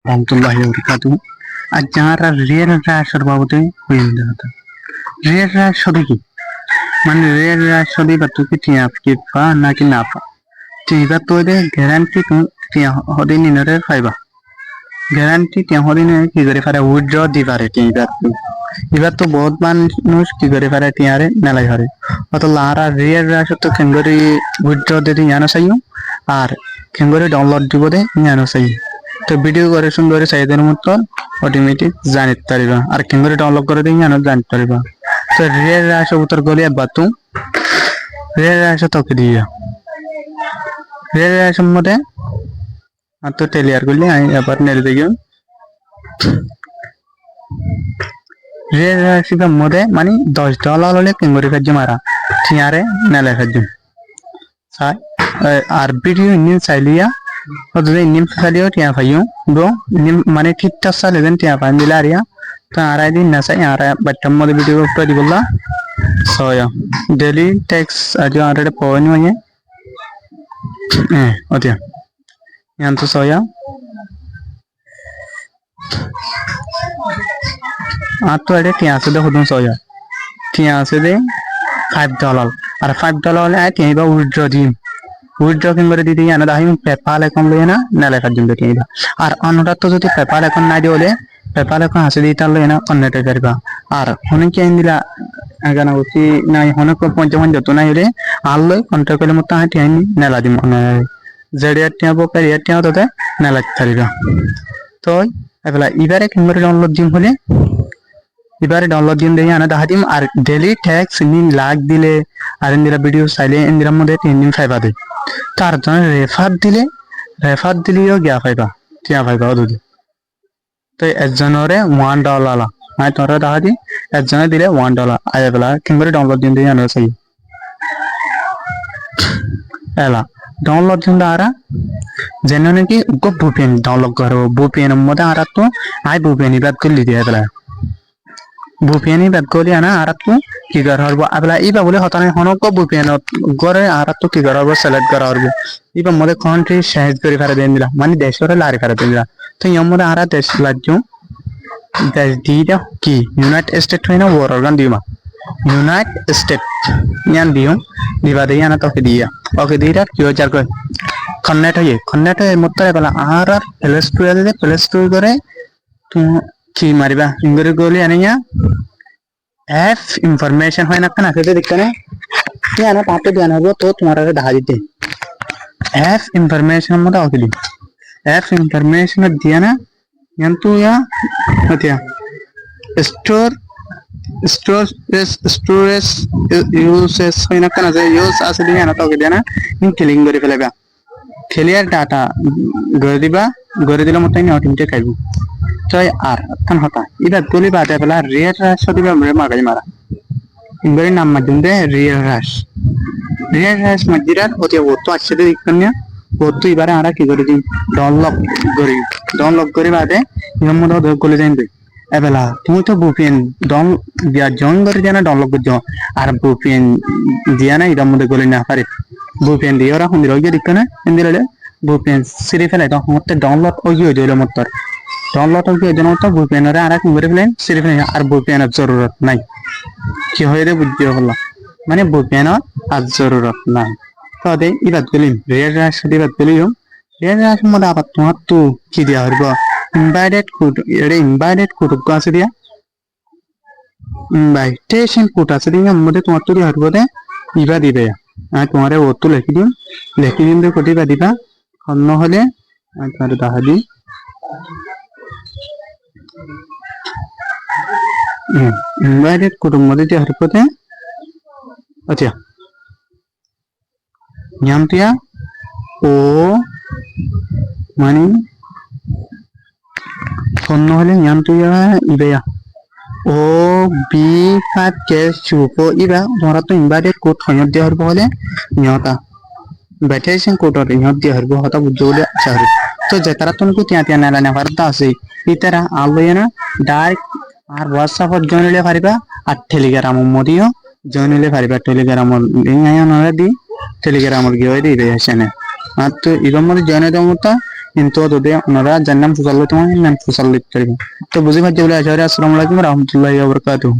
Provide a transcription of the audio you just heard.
রহমতুল্লাহি ওয়া বারাকাতুহু। আর যারা রিয়েল রাশর বাবদে হইন্দা হতা রিয়েল রাশ সদি কি মানে রিয়েল রাশ সদি বা তুই টিয়া কি পা নাকি না পা টিবা তো দে গ্যারান্টি তুই টিয়া হদি নিনরে পাইবা গ্যারান্টি টিয়া হদি নে কি করে পারে উইথড্র দি পারে টিবা এবার তো বহুত মানুষ কি করে পারে টিয়ারে নেলাই হারে অত লারা রিয়েল রাশ তো কেঙ্গরি উইথড্র দিতে জানো চাইও আর কেঙ্গরি ডাউনলোড দিব দে জানো চাই তো ভিডিও করে সুন্দর চাইদের মতো অটোমেটিক জানিতে পারিবা আর কেঙ্গরি ডাউনলোড করে দিয়ে জানো জানিতে পারিবা তো রিয়েল রাশ উত্তর গলি বাতু রিয়েল রাশ তোকে দিয়া রিয়েল রাশ মধ্যে আর তো টেলিয়ার করলি আমি এবার নেড়ে দেখি রিয়েল রাশির মধ্যে মানে $10 হলে কেঙ্গরি কাজ মারা টিয়ারে নেলে কাজ আর ভিডিও নিয়ে চাইলিয়া অথবা নিম চালিয়েও টিয়া পাইও বো নিম মানে ঠিকঠাক চাইলে টিয়া পাই দিলে আরিয়া তো আড়াই দিন না চাই আড়াই বাচ্চার মধ্যে ভিডিও করে দিব সয়া ডেলি ট্যাক্স আজ আড়াই পয়েন্ট হয়ে ওদিয়া ইয়ান তো সয়া আর তো এটা টিয়া আছে দেখো সয়া টিয়া আছে দে $5 আর $5 হলে টিয়া বা উইথড্র দিম উইথড্র করে দিতে জানা দাহি পেপাল অ্যাকাউন্ট লই না লেখার জন্য টিয়া আর অন্যটা তো যদি পেপাল অ্যাকাউন্ট না দিলে পেপাল অ্যাকাউন্ট হাসে দিতে লই না অন্যটা পারবা আর হনে কি দিলা আগানা উঠি নাই হনে কো পঞ্চমন যত নাই রে আর লই কন্টাক্ট করলে মত হাটি আইনি নেলা দিম জেডিয়ার টিয়া বো কারিয়ার টিয়া তোতে নেলা পারিবা তো এবেলা এবারে কিংবারে ডাউনলোড দিম হলে এবারে ডাউনলোড দিন দিয়ে আনা দেখা দিম আর ডেলি ট্যাক্স নিন লাখ দিলে আর ইন্দিরা ভিডিও চাইলে ইন্দিরার মধ্যে 3 দিন পাইবা দে তার জন্য রেফার দিলেও গিয়া পাইবা টিয়া পাইবা দুদি তো একজনরে $1 মানে তোরা দেখা দি একজনে দিলে $1 আয়া বেলা কিংবারে ডাউনলোড দিন দিয়ে আনা চাই এলা ডাউনলোড দিন আরা যেন নাকি গো বুপিএন ডাউনলোড করো বুপিএন মধ্যে আরা তো আই বুপিএন ইবাদ করলি দিয়ে বেলা বুপিএনি বাদ গলি আনা আর তো কি করা হবো আবলা ইবা বলে হতানে হনক বুপিএন গরে আর তো কি করা হবো সিলেক্ট করা হবো ইবা মধ্যে কান্ট্রি শেয়ার করে ফেলে দেন দিলা মানে দেশের লারি ফেলে দেন দিলা তো ইয়ম মধ্যে আর দেশ লাজ্য দেশ দিটা কি ইউনাইটেড স্টেট হয় না ওয়ার অর্গান দিমা ইউনাইটেড স্টেট ইয়ান দিও দিবা দেই আনা তোকে দিয়া ওকে দিরা কি হচ্ছে কই কন্নেট হয়ে মত বেলা আর প্লে স্টোর করে তো কি মারিবা ইংরেজি গলি আনিয়া এফ ইনফরমেশন হয় না কেন সেটা দেখতে না क्या ना पापे ध्यान हो तो तुम्हारा ढा देते एफ इंफॉर्मेशन मत आओ दिली एफ इंफॉर्मेशन दिया ना यंतु या मतिया स्टोर स्टोरेज यूसेस হয় না কেন যে ইউজ আছে দিনা না তো দিয়া না ইন ক্লিং করে ফেলবা ক্লিয়ার ডাটা গড়ে দিলে মত নি অটোমেটিক খাইবো তাই আর কান হতা এটা তুলি বাদে বেলা রিয়েল রাশ দিবা মাগাই মারা ইংরেজি নাম মধ্যে রিয়েল রাশ মধ্যে ওতে ওতো একসাথে দিকন্যা ওতো এবারে আমরা কি করে দিই ডাউনলোড করি বাদে এর মধ্যে ধর করে যাইবে এবেলা তুমি তো বুপিএন ডাউন দিয়া জয়েন করে দিয়া না ডাউনলোড করে দিও আর বুপিএন দিয়া না এর মধ্যে গলি না পারে বুপিএন দিয়ে ওরা হুন্দির ওই দিকনে ইন্দিরলে বুপিএন সিরি ফেলে তো মতে ডাউনলোড ওই হইল মতর ডাউনলোড হয়ে জন্য তো বুপিএন রে আরা করে ফেলেন সিরি ফেলে আর বুপিএন এর জরুরত নাই কি হয় রে বুঝিও হলো মানে বুপিএন আর জরুরত নাই তো দে ইবাদ গলিম রিয়েল রাশ দিবাদ গলিম রিয়েল রাশ মধ্যে আবার তোমার তো কি দিয়া হইব ইনভাইটেড কোড আছে দিয়া ইনভাইটেশন কোড আছে দিয়া মধ্যে তোমার তো দিয়া হইব দে ইবা দিবে আর তোমারে ও তো লিখি দিন দে কোড দিবা অন্য হলে আমি তোমার দেখা দিই ইনভাইটেড কোড মধ্যে দিয়া হইব দে আচ্ছা nyamtia o mani konno hole nyamtia ibeya o b5 cash chupo iba tomara to invited code hoyot dia harbo hole nyota invitation code or nyot dia harbo hota bujole chahru to jetara tumku tia nala na varta ase itara alloyena direct ar whatsapp or join le pariba ar telegram modiyo join le pariba telegram link ayan di টেলিগ্রামের গিয়ে দিবে আসেনে আর তো এর মধ্যে join দেওয়ার মতো কিন্তু যদি ওনারা যার নাম ফুসাল তোমার নাম ফুসাল লিখতে পারবে। তো বুঝি পাচ্ছি বলে আসসালামু আলাইকুম রহমতুল্লাহি ওয়া বারাকাতুহু।